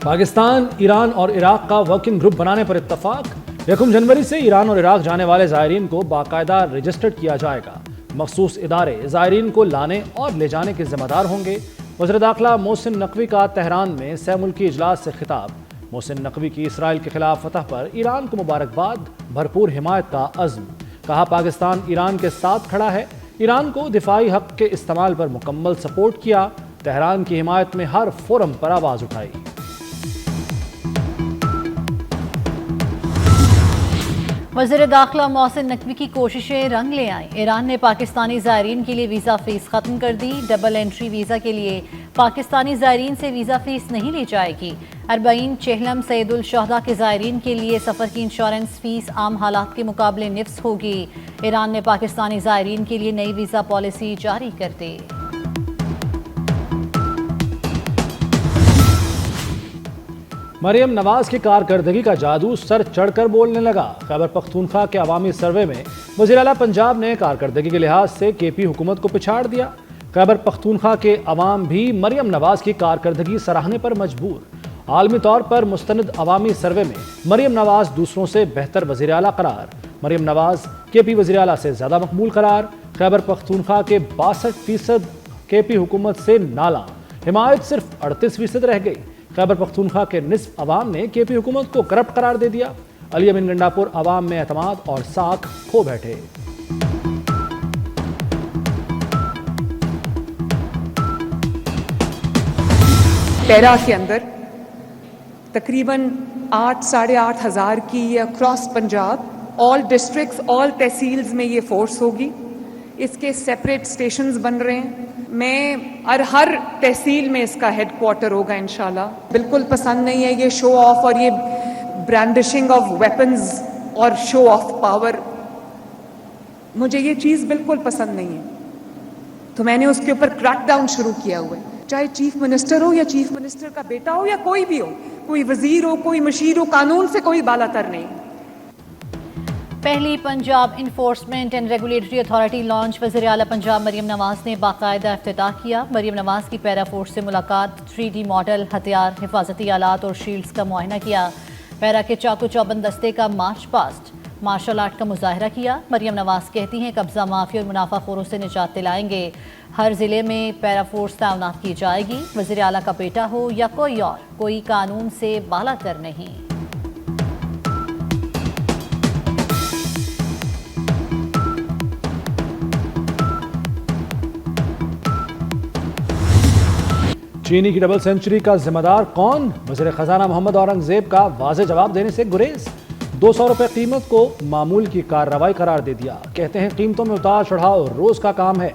پاکستان، ایران اور عراق کا working group بنانے پر اتفاق۔ 1 جنوری سے ایران اور عراق جانے والے زائرین کو باقاعدہ رجسٹرڈ کیا جائے گا۔ مخصوص ادارے زائرین کو لانے اور لے جانے کے ذمہ دار ہوں گے۔ وزیر داخلہ محسن نقوی کا تہران میں سہ ملکی اجلاس سے خطاب۔ محسن نقوی کی اسرائیل کے خلاف فتح پر ایران کو مبارکباد، بھرپور حمایت کا عزم۔ کہا پاکستان ایران کے ساتھ کھڑا ہے، ایران کو دفاعی حق کے استعمال پر مکمل سپورٹ کیا، تہران کی حمایت میں ہر فورم پر آواز اٹھائی۔ وزیر داخلہ محسن نقوی کی کوششیں رنگ لے آئیں۔ ایران نے پاکستانی زائرین کے لیے ویزا فیس ختم کر دی۔ ڈبل انٹری ویزا کے لیے پاکستانی زائرین سے ویزا فیس نہیں لی جائے گی۔ 40 چہلم سید الشہداء کے زائرین کے لیے سفر کی انشورنس فیس عام حالات کے مقابلے نصف ہوگی۔ ایران نے پاکستانی زائرین کے لیے نئی ویزا پالیسی جاری کر دی۔ مریم نواز کی کارکردگی کا جادو سر چڑھ کر بولنے لگا۔ خیبر پختونخوا کے عوامی سروے میں وزیر اعلیٰ پنجاب نے کارکردگی کے لحاظ سے کے پی حکومت کو پچھاڑ دیا۔ خیبر پختونخوا کے عوام بھی مریم نواز کی کارکردگی سراہنے پر مجبور۔ عالمی طور پر مستند عوامی سروے میں مریم نواز دوسروں سے بہتر وزیر اعلیٰ قرار۔ مریم نواز کے پی وزیر اعلیٰ سے زیادہ مقبول قرار۔ خیبر پختونخوا کے 62% کے پی حکومت سے نالاں، حمایت صرف 38% رہ گئی۔ خیبر پختونخوا کے نصف عوام نے کے پی حکومت کو کرپٹ قرار دے دیا۔ علی امین گنڈاپور عوام میں اعتماد اور ساکھ کھو بیٹھے۔ پیرا کے اندر تقریباً 8-8.5 ہزار کی اکراس پنجاب آل ڈسٹرکٹس آل تحصیلز میں یہ فورس ہوگی۔ اس کے سیپریٹ اسٹیشنز بن رہے ہیں۔ میں ہر تحصیل میں اس کا ہیڈ کوارٹر ہوگا انشاءاللہ۔ بالکل پسند نہیں ہے یہ شو آف اور یہ برانڈشنگ آف ویپنز اور شو آف پاور، مجھے یہ چیز بالکل پسند نہیں ہے، تو میں نے اس کے اوپر کریک ڈاؤن شروع کیا ہوا ہے۔ چاہے چیف منسٹر ہو یا چیف منسٹر کا بیٹا ہو یا کوئی بھی ہو، کوئی وزیر ہو، کوئی مشیر ہو، قانون سے کوئی بالا تر نہیں۔ پہلی Punjab enforcement and regulatory authority launch. وزیر اعلیٰ پنجاب مریم نواز نے باقاعدہ افتتاح کیا۔ مریم نواز کی پیرا فورس سے ملاقات، 3D ماڈل، ہتھیار، حفاظتی آلات اور شیلڈز کا معائنہ کیا۔ پیرا کے چاقو چوبند دستے کا مارچ پاسٹ، مارشل آرٹ کا مظاہرہ کیا۔ مریم نواز کہتی ہیں قبضہ مافیا اور منافع خوروں سے نجات دلائیں گے۔ ہر ضلع میں پیرا فورس تعینات کی جائے گی۔ وزیر اعلیٰ کا بیٹا ہو یا کوئی اور، کوئی قانون سے بالا تر نہیں۔ چینی کی ڈبل سینچری کا ذمہ دار کون؟ وزیر خزانہ محمد اورنگزیب کا واضح جواب دینے سے گریز۔ 200 روپے قیمت کو معمول کی کارروائی قرار دے دیا۔ کہتے ہیں قیمتوں میں اتار چڑھاؤ روز کا کام ہے،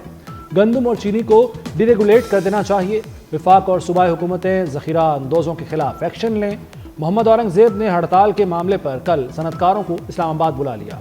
گندم اور چینی کو ڈی ریگولیٹ کر دینا چاہیے۔ وفاق اور صوبائی حکومتیں ذخیرہ اندوزوں کے خلاف ایکشن لیں۔ محمد اورنگزیب نے ہڑتال کے معاملے پر کل صنعتکاروں کو اسلام آباد بلا لیا۔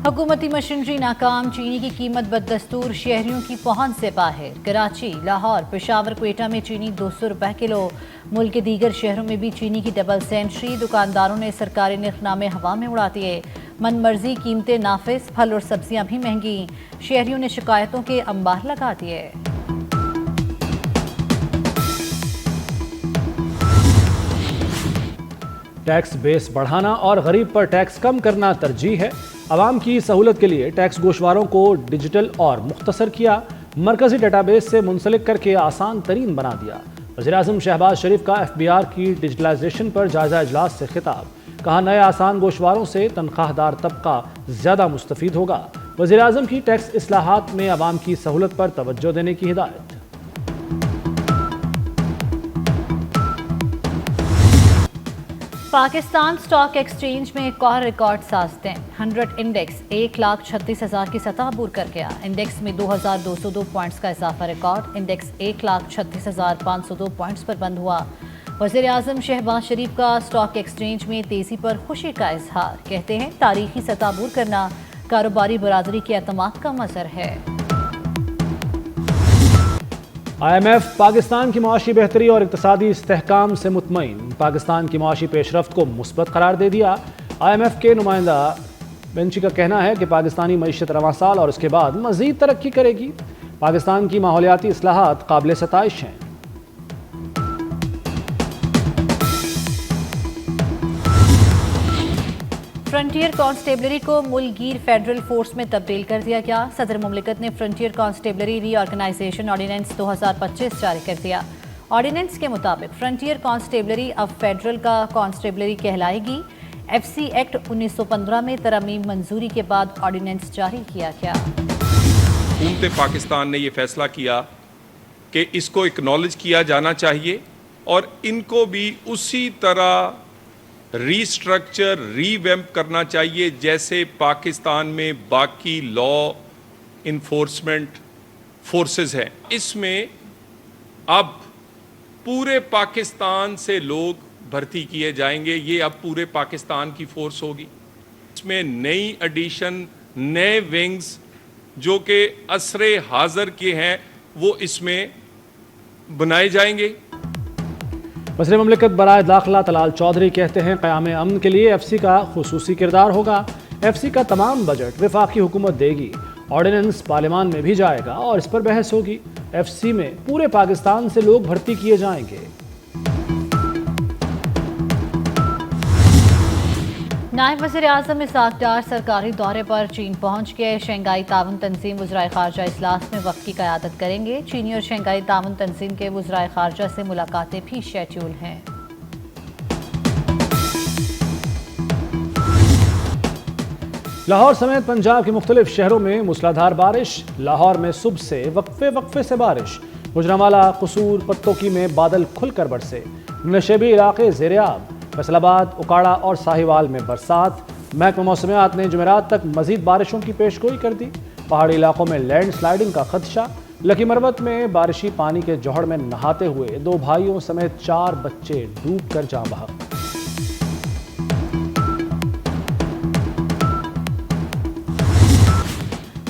حکومتی مشینری ناکام، چینی کی قیمت بددستور شہریوں کی پہنچ سے باہر۔ کراچی، لاہور، پشاور، کوئٹہ میں چینی 200 روپے کلو۔ ملک کے دیگر شہروں میں بھی چینی کی ڈبل سینچری۔ دکانداروں نے سرکاری نرخ نامے ہوا میں اڑا دیے۔ من مرضی قیمتیں نافذ، پھل اور سبزیاں بھی مہنگی۔ شہریوں نے شکایتوں کے انبار لگا دیے۔ ٹیکس بیس بڑھانا اور غریب پر ٹیکس کم کرنا ترجیح ہے۔ عوام کی سہولت کے لیے ٹیکس گوشواروں کو ڈیجیٹل اور مختصر کیا، مرکزی ڈیٹا بیس سے منسلک کر کے آسان ترین بنا دیا۔ وزیراعظم شہباز شریف کا FBR کی ڈیجیٹلائزیشن پر جائزہ اجلاس سے خطاب۔ کہا نئے آسان گوشواروں سے تنخواہ دار طبقہ زیادہ مستفید ہوگا۔ وزیراعظم کی ٹیکس اصلاحات میں عوام کی سہولت پر توجہ دینے کی ہدایت۔ پاکستان سٹاک ایکسچینج میں ایک اور ریکارڈ سازتے 100 انڈیکس 1,36,000 کی سطح عبور کر گیا۔ انڈیکس میں 2,202 پوائنٹس کا اضافہ ریکارڈ۔ انڈیکس 1,36,502 پوائنٹس پر بند ہوا۔ وزیر اعظم شہباز شریف کا سٹاک ایکسچینج میں تیزی پر خوشی کا اظہار۔ کہتے ہیں تاریخی سطح عبور کرنا کاروباری برادری کے اعتماد کا مظہر ہے۔ IMF پاکستان کی معاشی بہتری اور اقتصادی استحکام سے مطمئن۔ پاکستان کی معاشی پیش رفت کو مثبت قرار دے دیا۔ IMF کے نمائندہ بینچی کا کہنا ہے کہ پاکستانی معیشت رواں سال اور اس کے بعد مزید ترقی کرے گی۔ پاکستان کی ماحولیاتی اصلاحات قابل ستائش ہیں۔ فرنٹیئر کانسٹیبلری کو ملک گیر فیڈرل فورس میں تبدیل کر دیا گیا۔ صدر مملکت نے فرنٹیئر کانسٹیبلری ری آرگنائزیشن آرڈیننس 2025 جاری کر دیا۔ آرڈیننس کے مطابق فرنٹیئر کانسٹیبلری اب فیڈرل کا کانسٹیبلری کہلائے گی۔ ایف سی ایکٹ 1915 میں ترمیم منظوری کے بعد آرڈیننس جاری کیا گیا۔ حکومت پاکستان نے یہ فیصلہ کیا کہ اس کو اکنالج کیا جانا چاہیے اور ان کو بھی اسی طرح ری سٹرکچر ری ویمپ کرنا چاہیے جیسے پاکستان میں باقی لا انفورسمنٹ فورسز ہیں۔ اس میں اب پورے پاکستان سے لوگ بھرتی کیے جائیں گے، یہ اب پورے پاکستان کی فورس ہوگی۔ اس میں نئی ایڈیشن، نئے ونگز جو کہ عصر حاضر کے ہیں وہ اس میں بنائے جائیں گے۔ وزیر مملکت برائے داخلہ طلال چودھری کہتے ہیں قیام امن کے لیے ایف سی کا خصوصی کردار ہوگا۔ ایف سی کا تمام بجٹ وفاقی حکومت دے گی، آرڈیننس پارلیمان میں بھی جائے گا اور اس پر بحث ہوگی۔ ایف سی میں پورے پاکستان سے لوگ بھرتی کیے جائیں گے۔ نائب وزیر اعظم اسحاق ڈار سرکاری دورے پر چین پہنچ گئے۔ شنگھائی تعاون تنظیم وزرائے خارجہ اجلاس میں وفد کی قیادت کریں گے۔ چینی اور شنگھائی تعاون تنظیم کے وزرائے خارجہ سے ملاقاتیں بھی شیڈول ہیں۔ لاہور سمیت پنجاب کے مختلف شہروں میں موسلادھار بارش۔ لاہور میں صبح سے وقفے سے بارش۔ گجرانوالہ، قصور، پتوکی میں بادل کھل کر برسے۔ نشیبی علاقے زیریاب۔ فیصل آباد، اکاڑا اور ساہیوال میں برسات۔ محکمہ موسمیات نے جمعرات تک مزید بارشوں کی پیشگوئی کر دی۔ پہاڑی علاقوں میں لینڈ سلائیڈنگ کا خدشہ۔ لکی مروت میں بارشی پانی کے جوہر میں نہاتے ہوئے 2 بھائیوں سمیت 4 بچے ڈوب کر جاں بحق۔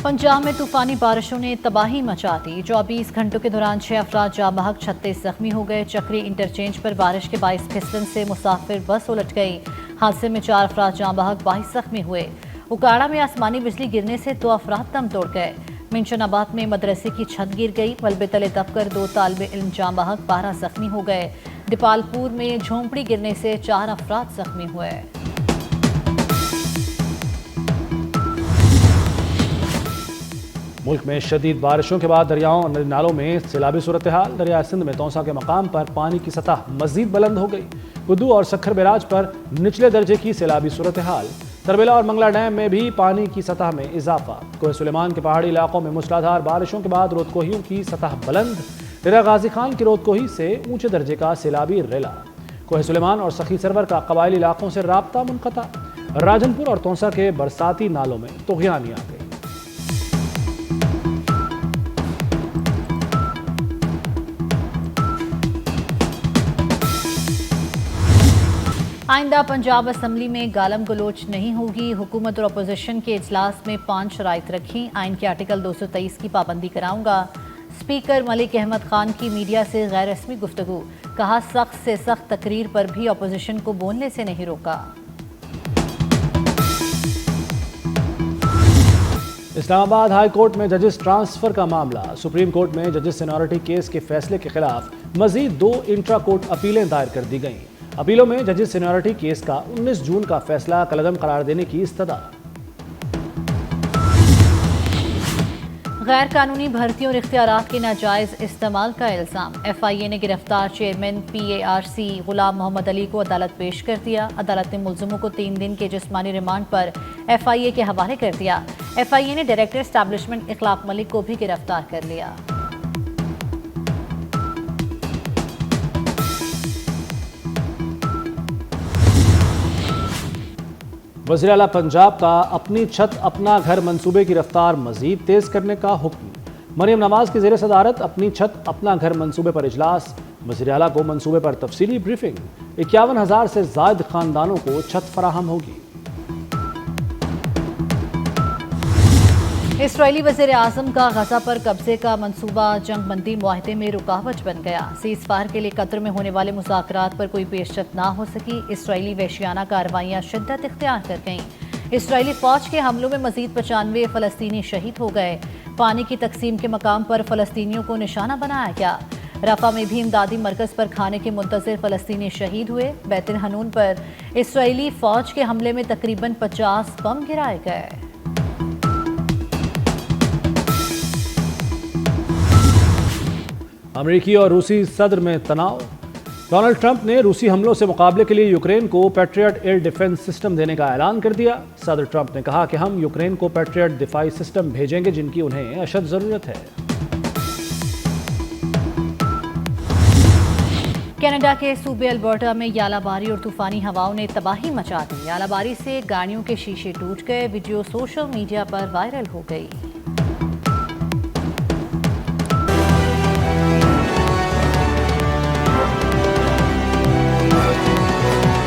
پنجاب میں طوفانی بارشوں نے تباہی مچا دی۔ 24 گھنٹوں کے دوران 6 افراد جاں بحق، 36 زخمی ہو گئے۔ چکری انٹرچینج پر بارش کے باعث پھسلن سے مسافر بس الٹ گئی۔ حادثے میں 4 افراد جاں بحق، 22 زخمی ہوئے۔ اکاڑا میں آسمانی بجلی گرنے سے 2 افراد دم توڑ گئے۔ منشن آباد میں مدرسے کی چھت گر گئی، ملبے تلے دب کر 2 طالب علم جاں بحق، 12 زخمی ہو گئے۔ دیپالپور میں جھونپڑی گرنے سے 4 افراد زخمی ہوئے۔ ملک میں شدید بارشوں کے بعد دریاؤں اور نالوں میں سیلابی صورتحال۔ دریائے سندھ میں تونسا کے مقام پر پانی کی سطح مزید بلند ہو گئی۔ گدو اور سکھر بیراج پر نچلے درجے کی سیلابی صورتحال۔ تربیلا اور منگلا ڈیم میں بھی پانی کی سطح میں اضافہ۔ کوہ سلیمان کے پہاڑی علاقوں میں موسلادھار بارشوں کے بعد رودکوہیوں کی سطح بلند۔ ڈیرہ غازی خان کی رودکوہی سے اونچے درجے کا سیلابی ریلا۔ کوہ سلیمان اور سخی سرور کا قبائلی علاقوں سے رابطہ منقطع۔ راجن پور اور تونسا کے برساتی نالوں میں طغیانی آ گئی۔ آئندہ پنجاب اسمبلی میں گالم گلوچ نہیں ہوگی۔ حکومت اور اپوزیشن کے اجلاس میں 5 شرائط رکھی۔ آئین کے آرٹیکل 223 کی پابندی کراؤں گا۔ اسپیکر ملک احمد خان کی میڈیا سے غیر رسمی گفتگو۔ کہا سخت سے سخت تقریر پر بھی اپوزیشن کو بولنے سے نہیں روکا۔ اسلام آباد ہائی کورٹ میں ججز ٹرانسفر کا معاملہ۔ سپریم کورٹ میں ججز سینیورٹی کیس کے فیصلے کے خلاف مزید 2 انٹرا کورٹ اپیلیں دائر کر دی گئیں۔ اپیلوں میں ججز سینیورٹی کیس کا 19 جون کا فیصلہ کالعدم قرار دینے کی استدعا۔ غیر قانونی بھرتی اور اختیارات کے ناجائز استعمال کا الزام۔ ایف آئی اے نے گرفتار چیئرمین پی اے آر سی غلام محمد علی کو عدالت پیش کر دیا۔ عدالت نے ملزموں کو 3 دن کے جسمانی ریمانڈ پر ایف آئی اے کے حوالے کر دیا۔ ایف آئی اے نے ڈائریکٹر اسٹیبلشمنٹ اخلاق ملک کو بھی گرفتار کر لیا۔ وزیر اعلیٰ پنجاب کا اپنی چھت اپنا گھر منصوبے کی رفتار مزید تیز کرنے کا حکم۔ مریم نواز کی زیر صدارت اپنی چھت اپنا گھر منصوبے پر اجلاس۔ وزیر اعلیٰ کو منصوبے پر تفصیلی بریفنگ۔ 51,000 سے زائد خاندانوں کو چھت فراہم ہوگی۔ اسرائیلی وزیر اعظم کا غزہ پر قبضے کا منصوبہ جنگ بندی معاہدے میں رکاوٹ بن گیا۔ سیز فائر کے لیے قطر میں ہونے والے مذاکرات پر کوئی پیش رفت نہ ہو سکی۔ اسرائیلی وحشیانہ کارروائیاں شدت اختیار کر گئیں۔ اسرائیلی فوج کے حملوں میں مزید 95 فلسطینی شہید ہو گئے۔ پانی کی تقسیم کے مقام پر فلسطینیوں کو نشانہ بنایا گیا۔ رفح میں بھی امدادی مرکز پر کھانے کے منتظر فلسطینی شہید ہوئے۔ بیت الحنون پر اسرائیلی فوج کے حملے میں تقریباً 50 بم گرائے گئے۔ امریکی اور روسی صدر میں تناؤ۔ ڈونلڈ ٹرمپ نے روسی حملوں سے مقابلے کے لیے یوکرین کو پیٹریٹ ایئر ڈیفنس سسٹم دینے کا اعلان کر دیا۔ صدر ٹرمپ نے کہا کہ ہم یوکرین کو پیٹریٹ دفاعی سسٹم بھیجیں گے جن کی انہیں اشد ضرورت ہے۔ کینیڈا کے صوبے البرٹا میں یالہ باری اور طوفانی ہواؤں نے تباہی مچا دی۔ یالہ باری سے گاڑیوں کے شیشے ٹوٹ گئے۔ ویڈیو سوشل میڈیا پر وائرل ہو گئی۔